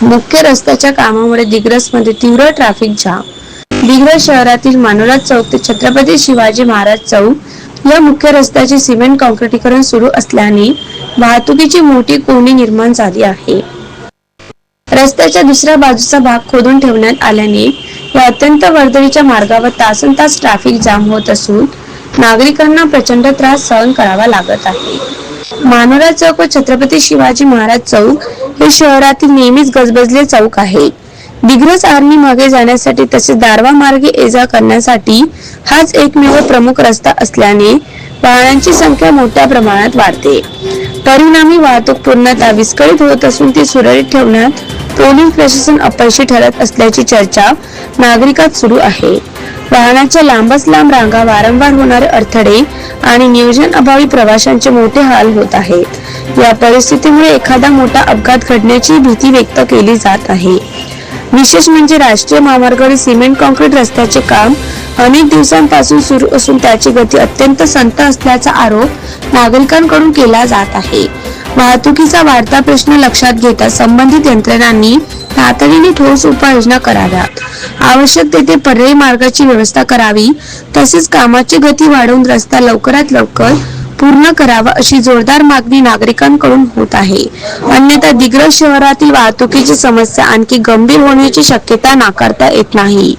मुख्य रस्त्याच्या कामामुळे दिग्रसमध्ये तीव्र ट्रॅफिक जाम। दिग्रस शहरातील मानोरा चौक ते छत्रपती शिवाजी महाराज चौक या मुख्य रस्त्याचे सिमेंट काँक्रिटीकरण सुरू असल्याने वाहतुकीची मोठी कोंडी निर्माण झाली आहे। रस्त्याच्या दुसऱ्या बाजूचा भाग खोदून ठेवण्यात आल्याने या अत्यंत वर्दळीच्या मार्गावर तासनतास ट्रॅफिक जाम होत असून नागरिकांना प्रचंड त्रास सहन करावा लागत आहे। मानोरा चौक व छत्रपती शिवाजी महाराज चौक हे शहरातील नेहमीच गजबजले चौक आहे। दिग्रस आर्मी मागे जाण्यासाठी तसेच दारवा मार्गे ये-जा करण्यासाठी हाच एकमेव प्रमुख रस्ता असल्याने वाहनांची संख्या मोठ्या प्रमाणात वाढते। परिणामी वाहतूक पूर्णतः विस्कळीत होत असून ती सुरळीत ठेवण्यात पोलीस प्रशासन अपयशी ठरत असल्याची चर्चा नागरिकात सुरू आहे। वाहनाच्या लांबच लांब रांगा, वारंवार होणारे अडथळे आणि नियोजन अभावी प्रवाशांचे मोठे हाल होत आहेत। या परिस्थितीमुळे एखादा मोठा अपघात घडण्याची भीती व्यक्त केली जात आहे। विशेष म्हणजे राष्ट्रीय महामार्गावरील सिमेंट काँक्रीट रस्त्याचे काम अनेक दिवसांपासून सुरू असून त्याची गती अत्यंत संथ असल्याचा आरोप नागरिकांकडून केला जात आहे। वाहतुकीचा वाढता प्रश्न लक्षात घेता संबंधित यंत्रणांनी तातडीने ठोस उपाययोजना कराव्यात। आवश्यक तेथे पर्यायी मार्गाची व्यवस्था करावी, तसेच कामाची गती वाढवून रस्ता लवकरात लवकर पूर्ण करावा अशी जोरदार मागणी नागरिकांकडून होत आहे। अन्यथा दिग्रस शहरातील वाहतुकीची समस्या आणखी गंभीर होण्याची शक्यता नाकारता येत नाही।